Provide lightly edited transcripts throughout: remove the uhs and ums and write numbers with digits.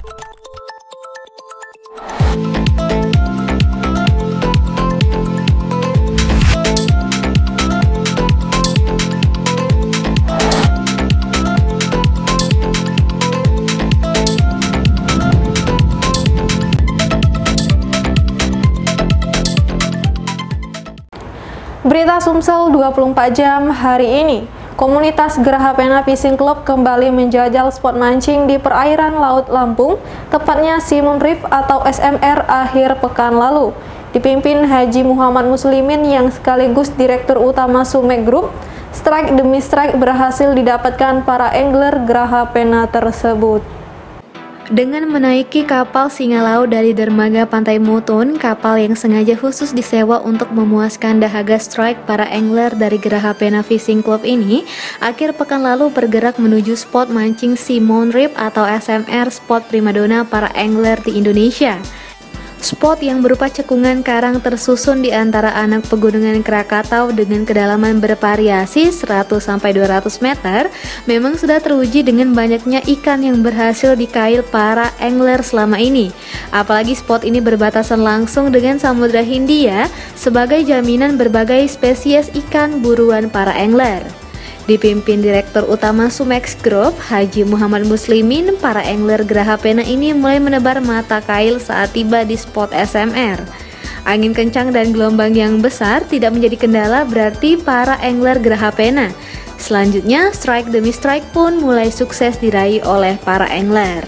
Berita Sumsel 24 jam hari ini. Komunitas Geraha Pena Fishing Club kembali menjajal spot mancing di perairan Laut Lampung, tepatnya Simon Reef atau SMR akhir pekan lalu. Dipimpin Haji Muhammad Muslimin yang sekaligus Direktur Utama Sumek Group, strike demi strike berhasil didapatkan para angler Geraha Pena tersebut. Dengan menaiki kapal Singa Laut dari dermaga Pantai Mutun, kapal yang sengaja khusus disewa untuk memuaskan dahaga strike para angler dari Geraha Pena Fishing Club ini, akhir pekan lalu bergerak menuju spot mancing Simon Reef atau SMR, spot primadona para angler di Indonesia. Spot yang berupa cekungan karang tersusun di antara anak pegunungan Krakatau dengan kedalaman bervariasi 100-200 meter memang sudah teruji dengan banyaknya ikan yang berhasil dikail para angler selama ini. Apalagi spot ini berbatasan langsung dengan Samudra Hindia sebagai jaminan berbagai spesies ikan buruan para angler. Dipimpin Direktur Utama Sumex Group, Haji Muhammad Muslimin, para angler Geraha Pena ini mulai menebar mata kail saat tiba di spot SMR. Angin kencang dan gelombang yang besar tidak menjadi kendala berarti para angler Geraha Pena. Selanjutnya, strike demi strike pun mulai sukses diraih oleh para angler.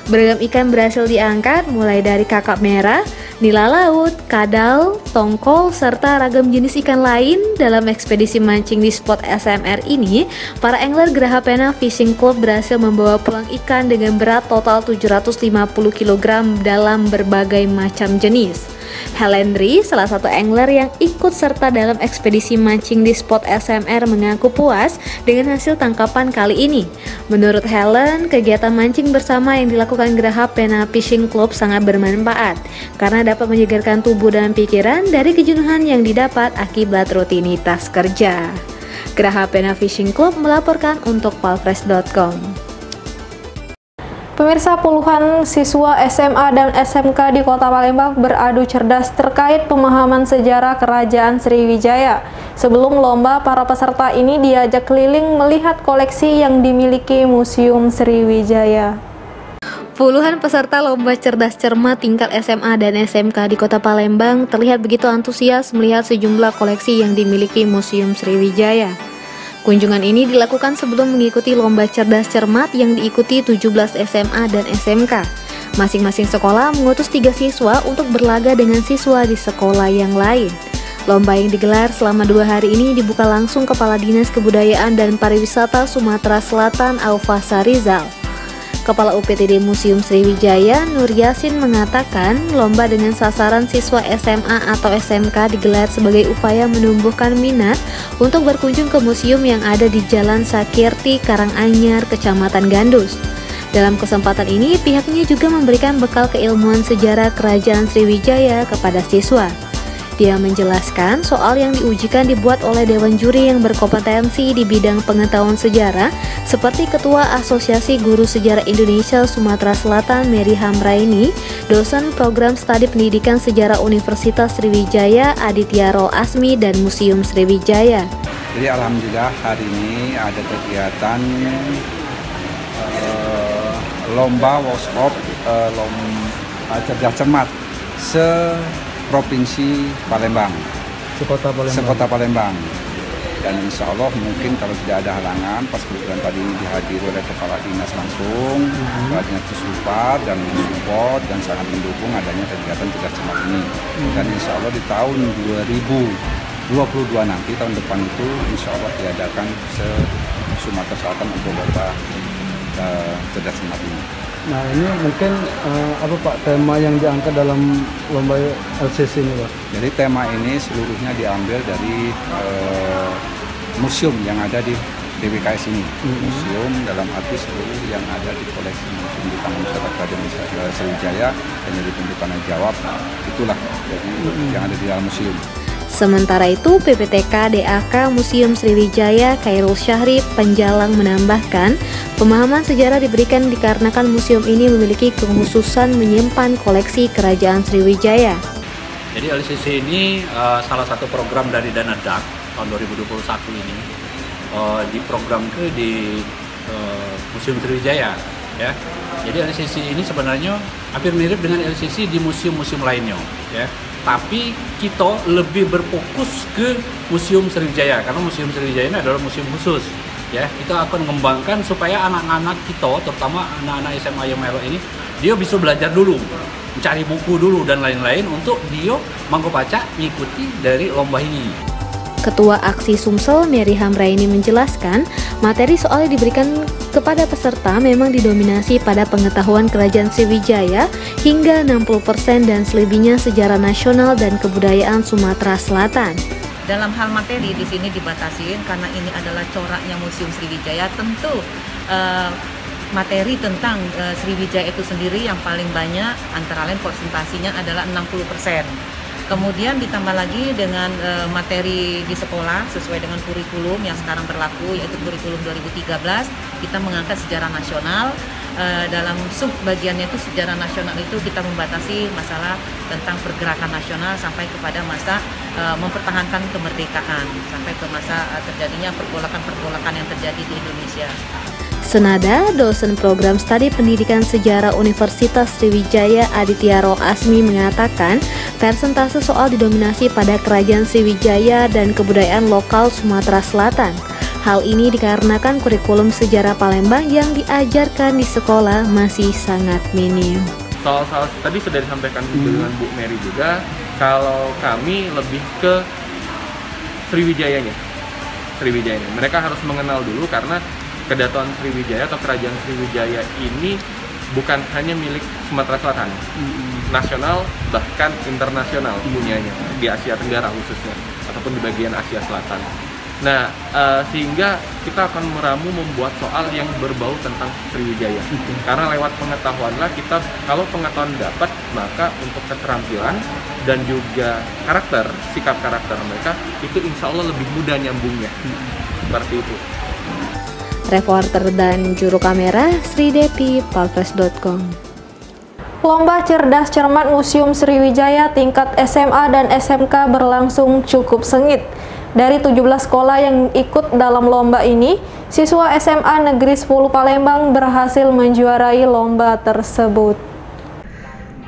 Beragam ikan berhasil diangkat mulai dari kakap merah, nila laut, kadal, tongkol, serta ragam jenis ikan lain. Dalam ekspedisi mancing di spot SMR ini, para angler Geraha Pena Fishing Club berhasil membawa pulang ikan dengan berat total 750 kg dalam berbagai macam jenis. Helendri, salah satu angler yang ikut serta dalam ekspedisi mancing di spot SMR, mengaku puas dengan hasil tangkapan kali ini. Menurut Helen, kegiatan mancing bersama yang dilakukan Geraha Pena Fishing Club sangat bermanfaat karena dapat menyegarkan tubuh dan pikiran dari kejenuhan yang didapat akibat rutinitas kerja. Geraha Pena Fishing Club melaporkan untuk palfresh.com. Pemirsa, puluhan siswa SMA dan SMK di Kota Palembang beradu cerdas terkait pemahaman sejarah Kerajaan Sriwijaya. Sebelum lomba, para peserta ini diajak keliling melihat koleksi yang dimiliki Museum Sriwijaya. Puluhan peserta lomba cerdas cermat tingkat SMA dan SMK di Kota Palembang terlihat begitu antusias melihat sejumlah koleksi yang dimiliki Museum Sriwijaya. Kunjungan ini dilakukan sebelum mengikuti lomba cerdas cermat yang diikuti 17 SMA dan SMK. Masing-masing sekolah mengutus 3 siswa untuk berlaga dengan siswa di sekolah yang lain. Lomba yang digelar selama 2 hari ini dibuka langsung Kepala Dinas Kebudayaan dan Pariwisata Sumatera Selatan Aufasa Rizal. Kepala UPTD Museum Sriwijaya, Nur Yasin, mengatakan lomba dengan sasaran siswa SMA atau SMK digelar sebagai upaya menumbuhkan minat untuk berkunjung ke museum yang ada di Jalan Sakirti, Karanganyar, Kecamatan Gandus. Dalam kesempatan ini, pihaknya juga memberikan bekal keilmuan sejarah Kerajaan Sriwijaya kepada siswa. Dia menjelaskan soal yang diujikan dibuat oleh Dewan Juri yang berkompetensi di bidang pengetahuan sejarah seperti Ketua Asosiasi Guru Sejarah Indonesia Sumatera Selatan Mary Hamraini, dosen program studi pendidikan sejarah Universitas Sriwijaya Aditya Rol Asmi, dan Museum Sriwijaya. Jadi alhamdulillah hari ini ada kegiatan lomba workshop lomba cerdas cermat Provinsi Palembang, sekota Palembang, dan insya Allah mungkin kalau tidak ada halangan, pas kebetulan tadi dihadiri oleh Kepala Dinas langsung, Kepala Dinas Susupar dan support dan sangat mendukung adanya kegiatan cerdas cermat ini. Dan insya Allah di tahun 2022 nanti, tahun depan itu insya Allah diadakan se-Sumatera Selatan untuk lomba cerdas cermat ini. Nah, ini mungkin apa Pak tema yang diangkat dalam lomba LCC ini, Pak? Jadi tema ini seluruhnya diambil dari museum yang ada di DWKS ini. Museum dalam arti seluruh yang ada di koleksi museum di Taman Wisata Kerajaan Sriwijaya dan jadi pendidikan jawab, itulah jadi yang ada di dalam museum. Sementara itu, PPTK DAK Museum Sriwijaya Khairul Syahri Penjalang menambahkan, pemahaman sejarah diberikan dikarenakan museum ini memiliki kekhususan menyimpan koleksi Kerajaan Sriwijaya. Jadi LCC ini salah satu program dari Dana DAK tahun 2021 ini diprogram di Museum Sriwijaya, ya. Jadi LCC ini sebenarnya hampir mirip dengan LCC di museum-museum lainnya, ya. Tapi kita lebih berfokus ke Museum Sriwijaya karena Museum Sriwijaya ini adalah museum khusus, ya. Kita akan mengembangkan supaya anak-anak kita, terutama anak-anak SMA yang melok ini, dia bisa belajar dulu, mencari buku dulu dan lain-lain untuk dia mampu baca, mengikuti dari lomba ini. Ketua Aksi Sumsel Mary Hamraini menjelaskan, materi soal yang diberikan kepada peserta memang didominasi pada pengetahuan Kerajaan Sriwijaya hingga 60% dan selebihnya sejarah nasional dan kebudayaan Sumatera Selatan. Dalam hal materi di sini dibatasi karena ini adalah coraknya Museum Sriwijaya, tentu materi tentang Sriwijaya itu sendiri yang paling banyak, antara lain presentasinya adalah 60%. Kemudian ditambah lagi dengan materi di sekolah sesuai dengan kurikulum yang sekarang berlaku, yaitu kurikulum 2013, kita mengangkat sejarah nasional. Dalam sub bagiannya itu sejarah nasional itu kita membatasi masalah tentang pergerakan nasional sampai kepada masa mempertahankan kemerdekaan, sampai ke masa terjadinya pergolakan-pergolakan yang terjadi di Indonesia. Senada, dosen program studi pendidikan sejarah Universitas Sriwijaya Aditya Roh Asmi mengatakan persentase soal didominasi pada Kerajaan Sriwijaya dan kebudayaan lokal Sumatera Selatan. Hal ini dikarenakan kurikulum sejarah Palembang yang diajarkan di sekolah masih sangat minim. Soal-soal tadi sudah disampaikan dengan Bu Mary juga, kalau kami lebih ke Sriwijayanya. Mereka harus mengenal dulu karena Kedaton Sriwijaya atau Kerajaan Sriwijaya ini bukan hanya milik Sumatera Selatan, nasional bahkan internasional punyanya di Asia Tenggara khususnya ataupun di bagian Asia Selatan. Nah, sehingga kita akan meramu membuat soal yang berbau tentang Sriwijaya. Karena lewat pengetahuanlah kita, kalau pengetahuan dapat, maka untuk keterampilan dan juga karakter, sikap karakter mereka itu insya Allah lebih mudah nyambungnya. Seperti itu. Reporter dan juru kamera Sri Depi, palpres.com. Lomba Cerdas Cermat Museum Sriwijaya tingkat SMA dan SMK berlangsung cukup sengit. Dari 17 sekolah yang ikut dalam lomba ini, siswa SMA Negeri 10 Palembang berhasil menjuarai lomba tersebut.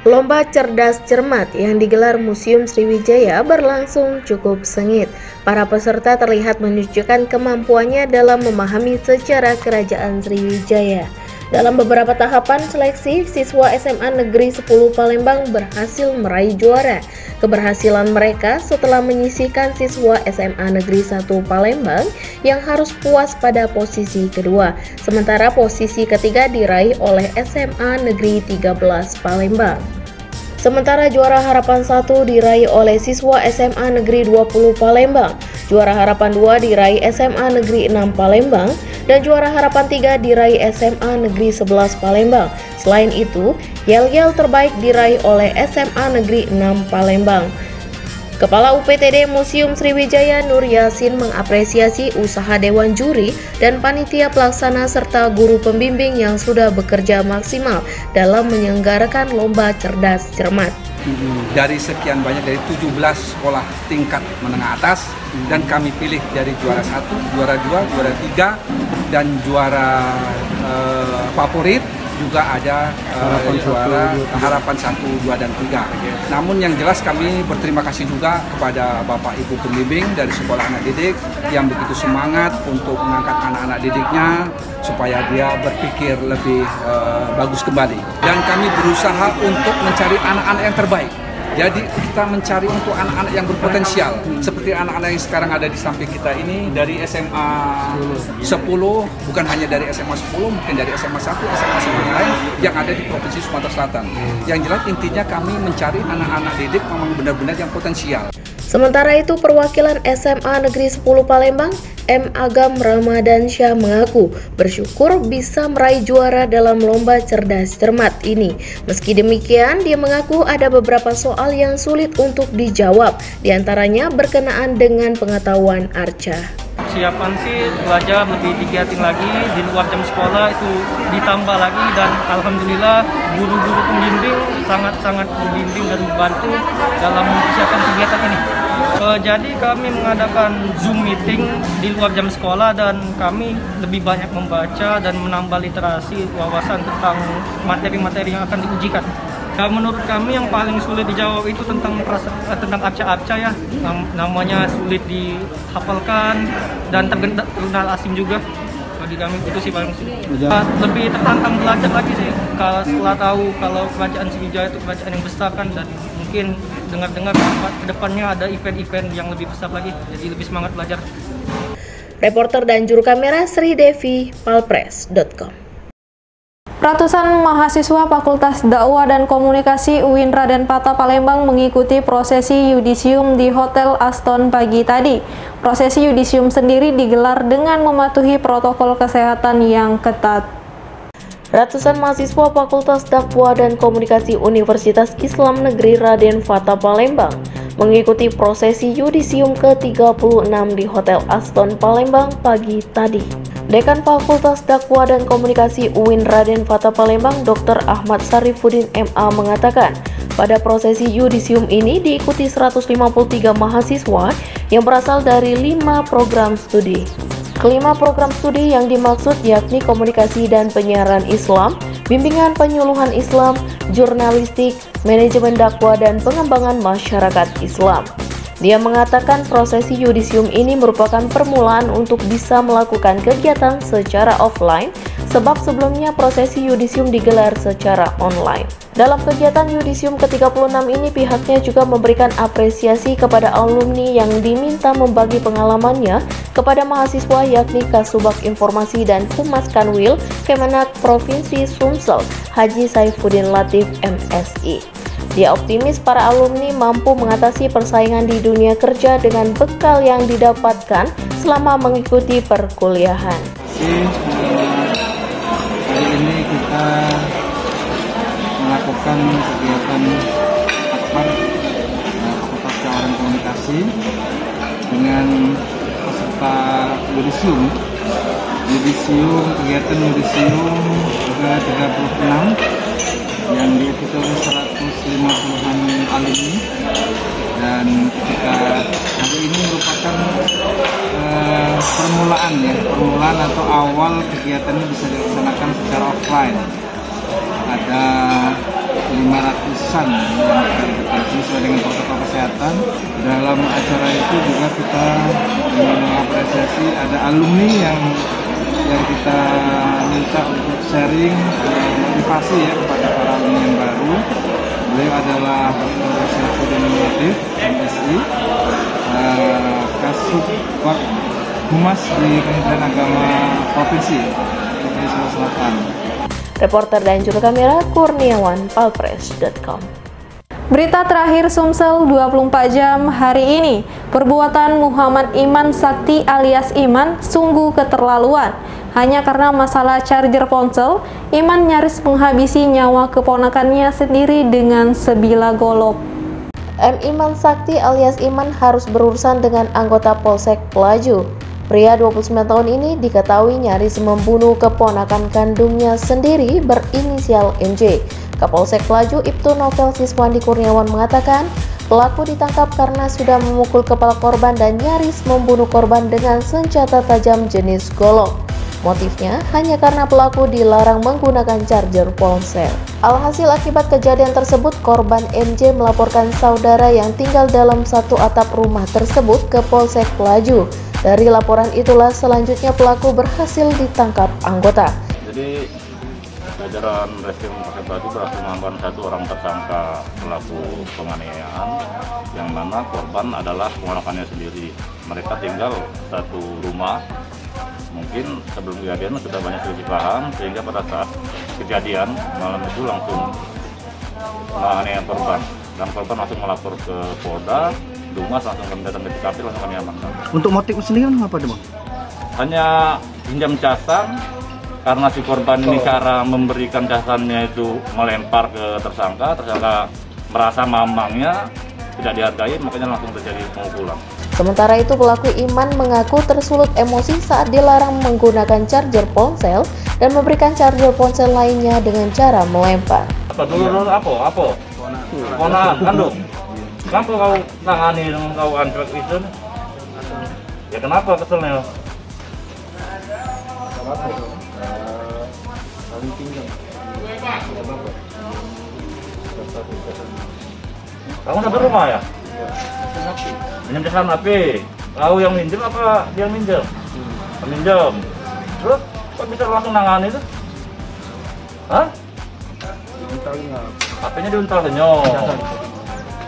Lomba Cerdas Cermat yang digelar Museum Sriwijaya berlangsung cukup sengit. Para peserta terlihat menunjukkan kemampuannya dalam memahami sejarah Kerajaan Sriwijaya. Dalam beberapa tahapan seleksi, siswa SMA Negeri 10 Palembang berhasil meraih juara. Keberhasilan mereka setelah menyisihkan siswa SMA Negeri 1 Palembang yang harus puas pada posisi kedua. Sementara posisi ketiga diraih oleh SMA Negeri 13 Palembang. Sementara juara harapan 1 diraih oleh siswa SMA Negeri 20 Palembang, juara harapan 2 diraih SMA Negeri 6 Palembang, dan juara harapan 3 diraih SMA Negeri 11 Palembang. Selain itu, yel-yel terbaik diraih oleh SMA Negeri 6 Palembang. Kepala UPTD Museum Sriwijaya Nur Yasin mengapresiasi usaha Dewan Juri dan Panitia Pelaksana serta guru pembimbing yang sudah bekerja maksimal dalam menyelenggarakan Lomba Cerdas Cermat. Dari sekian banyak, dari 17 sekolah tingkat menengah atas, dan kami pilih dari juara 1, juara 2, juara 3, dan juara favorit juga ada juara harapan 1, 2, dan 3. Namun yang jelas kami berterima kasih juga kepada Bapak Ibu pembimbing dari sekolah anak didik yang begitu semangat untuk mengangkat anak-anak didiknya supaya dia berpikir lebih bagus kembali. Dan kami berusaha untuk mencari anak-anak yang terbaik. Jadi kita mencari untuk anak-anak yang berpotensial, seperti anak-anak yang sekarang ada di samping kita ini dari SMA 10, bukan hanya dari SMA 10, mungkin dari SMA 1, SMA yang lain yang ada di Provinsi Sumatera Selatan. Yang jelas intinya kami mencari anak-anak didik memang benar-benar yang potensial. Sementara itu, perwakilan SMA Negeri 10 Palembang M. Agam Ramadansyah mengaku bersyukur bisa meraih juara dalam lomba cerdas cermat ini. Meski demikian, dia mengaku ada beberapa soal yang sulit untuk dijawab, diantaranya berkenaan dengan pengetahuan Arca. Persiapan sih belajar lebih digiatin lagi, di luar jam sekolah itu ditambah lagi, dan alhamdulillah guru-guru pembimbing sangat-sangat membimbing dan membantu dalam persiapan kegiatan ini. Jadi kami mengadakan Zoom meeting di luar jam sekolah dan kami lebih banyak membaca dan menambah literasi wawasan tentang materi-materi yang akan diujikan. Menurut kami yang paling sulit dijawab itu tentang arca-arca ya, namanya sulit dihafalkan dan terkenal asing juga. Bagi kami itu sih paling sulit. Lebih tertantang belajar lagi sih, setelah tahu kalau kerajaan Sriwijaya itu kerajaan yang besar kan, dan mungkin dengar-dengar ke depannya ada event-event yang lebih besar lagi, jadi lebih semangat belajar. Reporter dan juru kamera Sri Devi, palpres.com. Ratusan mahasiswa Fakultas Dakwah dan Komunikasi UIN Raden Patah Palembang mengikuti prosesi yudisium di Hotel Aston pagi tadi. Prosesi yudisium sendiri digelar dengan mematuhi protokol kesehatan yang ketat. Ratusan mahasiswa Fakultas Dakwah dan Komunikasi Universitas Islam Negeri Raden Patah Palembang mengikuti prosesi yudisium ke-36 di Hotel Aston Palembang pagi tadi. Dekan Fakultas Dakwah dan Komunikasi UIN Raden Patah Palembang, Dr. Ahmad Sarifuddin MA mengatakan, pada prosesi yudisium ini diikuti 153 mahasiswa yang berasal dari 5 program studi. Kelima program studi yang dimaksud yakni Komunikasi dan Penyiaran Islam, Bimbingan Penyuluhan Islam, Jurnalistik, Manajemen Dakwah dan Pengembangan Masyarakat Islam. Dia mengatakan prosesi yudisium ini merupakan permulaan untuk bisa melakukan kegiatan secara offline, sebab sebelumnya prosesi yudisium digelar secara online. Dalam kegiatan yudisium ke-36 ini, pihaknya juga memberikan apresiasi kepada alumni yang diminta membagi pengalamannya kepada mahasiswa, yakni Kasubag Informasi dan Humas Kanwil Kemenak Provinsi Sumsel, Haji Saifuddin Latif MSI. Dia optimis para alumni mampu mengatasi persaingan di dunia kerja dengan bekal yang didapatkan selama mengikuti perkuliahan. Hari ini kita melakukan kegiatan akbar Fakultas Dakwah dan Komunikasi dengan peserta kegiatan yudisium ke-36 yang diikuti oleh 150-an alumni, dan ketika hari ini merupakan permulaan atau awal kegiatannya bisa dilaksanakan secara offline. Ada 500-an yang terdeteksi sesuai dengan protokol kesehatan. Dalam acara itu juga kita mengapresiasi ada alumni yang kita minta untuk sharing motivasi ya kepada para alumni yang baru. Beliau adalah Dr. Saifuddin Latif MSI, Kasubag Humas di Kementerian Agama Provinsi Sulawesi Selatan. Reporter dan juru kamera Kurniawan, palpres.com. Berita terakhir Sumsel 24 jam hari ini. Perbuatan Muhammad Iman Sakti alias Iman sungguh keterlaluan. Hanya karena masalah charger ponsel, Iman nyaris menghabisi nyawa keponakannya sendiri dengan sebilah golok. M. Iman Sakti alias Iman harus berurusan dengan anggota Polsek Pelaju. Pria 29 tahun ini diketahui nyaris membunuh keponakan kandungnya sendiri berinisial MJ. Kapolsek Pelaju Ibtu Novel Siswandi Kurniawan mengatakan, pelaku ditangkap karena sudah memukul kepala korban dan nyaris membunuh korban dengan senjata tajam jenis golok. Motifnya hanya karena pelaku dilarang menggunakan charger ponsel. Alhasil akibat kejadian tersebut, korban MJ melaporkan saudara yang tinggal dalam satu atap rumah tersebut ke Polsek Pelaju. Dari laporan itulah selanjutnya pelaku berhasil ditangkap anggota. Jadi jajaran Reskrim Polsek Pelaju berhasil mengamankan satu orang tersangka pelaku penganiayaan, yang mana korban adalah keponakannya sendiri. Mereka tinggal satu rumah. Mungkin sebelum kejadian sudah banyak selisih paham, sehingga pada saat kejadian malam itu langsung menganiaya korban, dan korban langsung melapor ke Polda, Dumas langsung kemudian TKP langsung kami amankan. Untuk motif sendiri apa, Bang? hanya pinjam casan, karena si korban ini cara memberikan casannya itu melempar ke tersangka merasa mamangnya tidak dihargai, makanya langsung terjadi pemukulan. Sementara itu pelaku Iman mengaku tersulut emosi saat dilarang menggunakan charger ponsel dan memberikan charger ponsel lainnya dengan cara melempar. Apa dulu apa? Ponaan, kandung. Kenapa kau tangani dengan kau antrek itu? Ya kenapa keselnya? Kamu dapat rumah ya? Minjem casan HP. Kau yang minjem apa dia minjem? Minjem. Terus kok bisa langsung nangani itu? Hah? HP-nya diuntal ke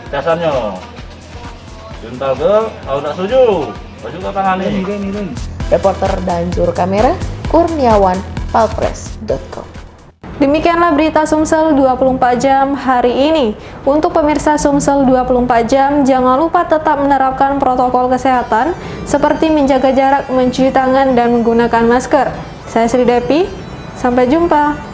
casannya. Diuntal ke, kalau tidak setuju, kau juga tangani. Reporter dan juru kamera Kurniawan, palpress.com. Demikianlah berita Sumsel 24 jam hari ini. Untuk pemirsa Sumsel 24 jam, jangan lupa tetap menerapkan protokol kesehatan seperti menjaga jarak, mencuci tangan, dan menggunakan masker. Saya Sri Depi, sampai jumpa.